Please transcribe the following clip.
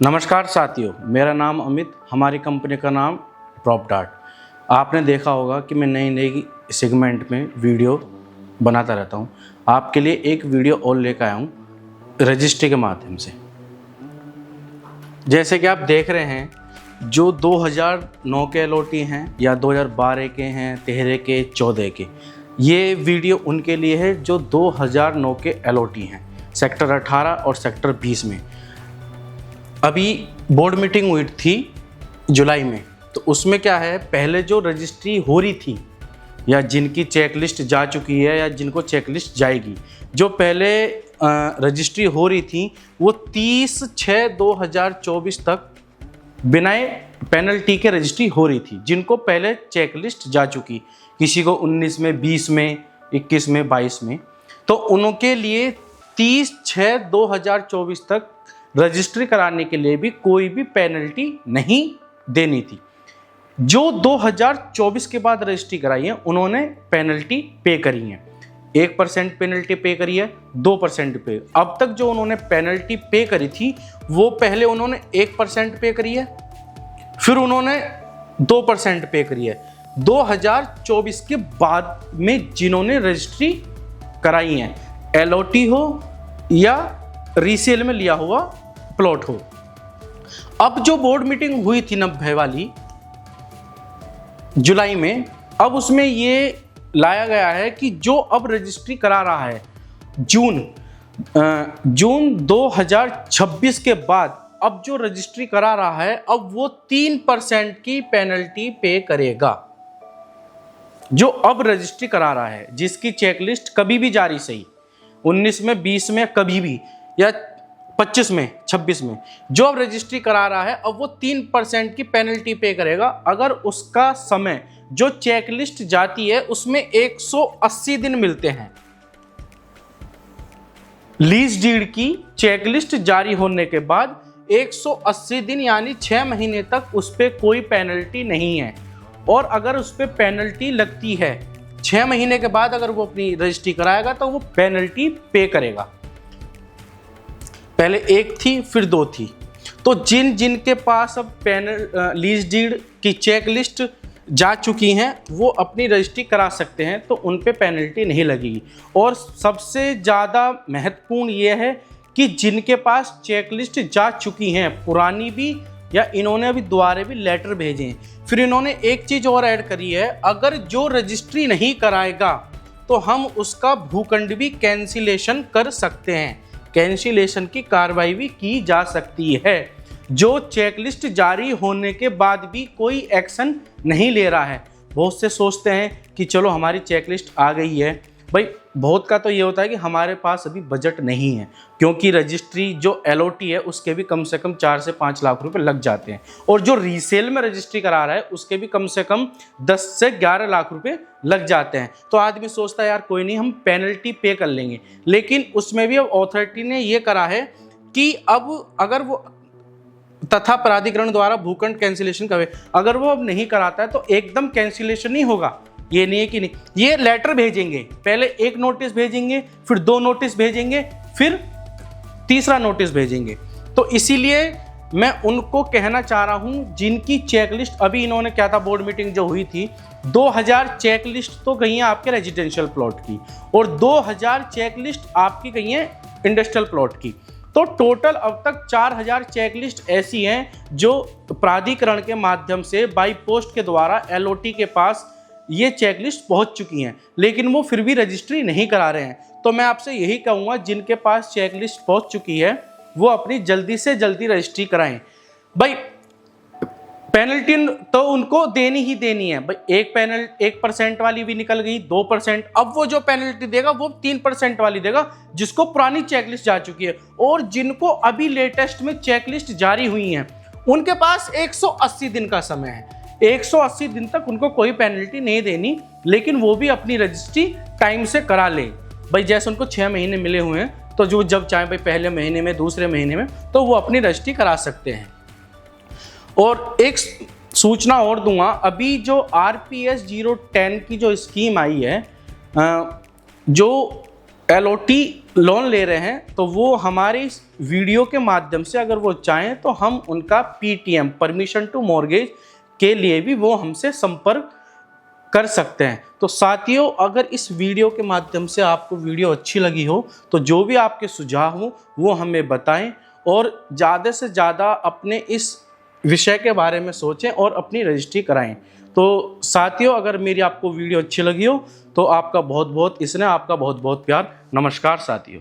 नमस्कार साथियों, मेरा नाम अमित, हमारी कंपनी का नाम प्रॉपडार्ट। आपने देखा होगा कि मैं नई नई सेगमेंट में वीडियो बनाता रहता हूं। आपके लिए एक वीडियो और लेकर आया हूं रजिस्ट्री के माध्यम से। जैसे कि आप देख रहे हैं, जो 2009 के अलॉटी हैं या 2012 के हैं, 13 के, 14 के, ये वीडियो उनके लिए है जो 2009 के अलॉटी हैं, सेक्टर 18 और सेक्टर 20 में। अभी बोर्ड मीटिंग हुई थी जुलाई में, तो उसमें क्या है, पहले जो रजिस्ट्री हो रही थी या जिनकी चेकलिस्ट जा चुकी है या जिनको चेकलिस्ट जाएगी, जो पहले रजिस्ट्री हो रही थी वो 30/6/2024 तक बिना पेनल्टी के रजिस्ट्री हो रही थी, जिनको पहले चेकलिस्ट जा चुकी, किसी को 19 में, 20 में, 21 में, 22 में, तो उनके लिए 30/6/2024 तक रजिस्ट्री कराने के लिए भी कोई भी पेनल्टी नहीं देनी थी। जो 2024 के बाद रजिस्ट्री कराई है उन्होंने पेनल्टी पे करी है। 1% पेनल्टी पे करी है, 2% पे। अब तक जो उन्होंने पेनल्टी पे करी थी वो पहले उन्होंने 1% पे करी है, फिर उन्होंने 2% पे करी है। 2024 के बाद में जिन्होंने रजिस्ट्री कराई है, एलओटी हो या रीसेल में लिया हुआ प्लॉट हो। अब जो बोर्ड मीटिंग हुई थी 90 वाली जुलाई में, अब उसमें ये लाया गया है कि जो अब रजिस्ट्री करा रहा है जून 2026 के बाद, अब जो रजिस्ट्री करा रहा है अब वो 3% की पेनल्टी पे करेगा। जो अब रजिस्ट्री करा रहा है, जिसकी चेकलिस्ट कभी भी जारी सही, 19 में, 20 में, कभी भी, या 25 में, 26 में, जो अब रजिस्ट्री करा रहा है अब वो 3% की पेनल्टी पे करेगा। अगर उसका समय जो चेकलिस्ट जाती है उसमें 180 दिन मिलते हैं। लीज डीड की चेकलिस्ट जारी होने के बाद 180 दिन यानी 6 महीने तक उस पर कोई पेनल्टी नहीं है। और अगर उस पर पेनल्टी लगती है 6 महीने के बाद, अगर वो अपनी रजिस्ट्री कराएगा तो वो पेनल्टी पे करेगा। पहले 1 थी, फिर 2 थी। तो जिनके पास अब लीज डीड की चेकलिस्ट जा चुकी हैं वो अपनी रजिस्ट्री करा सकते हैं, तो उन पे पेनल्टी नहीं लगेगी। और सबसे ज़्यादा महत्वपूर्ण ये है कि जिनके पास चेकलिस्ट जा चुकी हैं, पुरानी भी या इन्होंने अभी दोबारा भी लेटर भेजे हैं, फिर इन्होंने एक चीज़ और ऐड करी है, अगर जो रजिस्ट्री नहीं कराएगा तो हम उसका भूखंड भी कैंसिलेशन कर सकते हैं। कैंसिलेशन की कार्रवाई भी की जा सकती है। जो चेकलिस्ट जारी होने के बाद भी कोई एक्शन नहीं ले रहा है। बहुत से सोचते हैं कि चलो हमारी चेकलिस्ट आ गई है, भाई बहुत का तो ये होता है कि हमारे पास अभी बजट नहीं है, क्योंकि रजिस्ट्री जो एलओटी है उसके भी कम से कम 4 से 5 लाख रुपए लग जाते हैं, और जो रीसेल में रजिस्ट्री करा रहा है उसके भी कम से कम 10 से 11 लाख रुपए लग जाते हैं। तो आदमी सोचता है यार कोई नहीं, हम पेनल्टी पे कर लेंगे। लेकिन उसमें भी अब अथॉरिटी ने ये करा है कि अब अगर वो तथा प्राधिकरण द्वारा भूखंड कैंसिलेशन करे, अगर वो अब नहीं कराता है तो एकदम कैंसिलेशन नहीं होगा। ये नहीं है कि नहीं, ये लेटर भेजेंगे, पहले 1 नोटिस भेजेंगे, फिर 2 नोटिस भेजेंगे, फिर तीसरा नोटिस भेजेंगे। तो इसीलिए मैं उनको कहना चाह रहा हूं जिनकी चेकलिस्ट, अभी इन्होंने क्या था, बोर्ड मीटिंग जो हुई थी, 2000 चेकलिस्ट तो गई है आपके रेजिडेंशियल प्लॉट की, और 2000 चेकलिस्ट आपकी गई है इंडस्ट्रियल प्लॉट की। तो टोटल अब तक 4000 चेकलिस्ट ऐसी हैं जो प्राधिकरण के माध्यम से बाई पोस्ट के द्वारा एलओटी के पास ये चेकलिस्ट पहुंच चुकी हैं, लेकिन वो फिर भी रजिस्ट्री नहीं करा रहे हैं। तो मैं आपसे यही कहूँगा, जिनके पास चेकलिस्ट पहुंच चुकी है वो अपनी जल्दी से जल्दी रजिस्ट्री कराएं। भाई पेनल्टी तो उनको देनी ही देनी है। भाई 1% वाली भी निकल गई, 2%, अब वो जो पेनल्टी देगा वो 3% वाली देगा, जिसको पुरानी चेकलिस्ट जा चुकी है। और जिनको अभी लेटेस्ट में चेकलिस्ट जारी हुई हैं उनके पास 180 दिन का समय है। 180 दिन तक उनको कोई पेनल्टी नहीं देनी, लेकिन वो भी अपनी रजिस्ट्री टाइम से करा ले। भाई जैसे उनको 6 महीने मिले हुए हैं, तो जो जब चाहे भाई पहले महीने में, दूसरे महीने में, तो वो अपनी रजिस्ट्री करा सकते हैं। और एक सूचना और दूंगा, अभी जो RPS 010 की जो स्कीम आई है, जो LOT लोन ले रहे हैं तो वो हमारी इस वीडियो के माध्यम से अगर वो चाहें तो हम उनका PTM परमिशन टू मॉर्गेज के लिए भी वो हमसे संपर्क कर सकते हैं। तो साथियों, अगर इस वीडियो के माध्यम से आपको वीडियो अच्छी लगी हो तो जो भी आपके सुझाव हो वो हमें बताएं और ज़्यादा से ज़्यादा अपने इस विषय के बारे में सोचें और अपनी रजिस्ट्री कराएं। तो साथियों, अगर मेरी आपको वीडियो अच्छी लगी हो तो आपका बहुत बहुत बहुत प्यार। नमस्कार साथियों।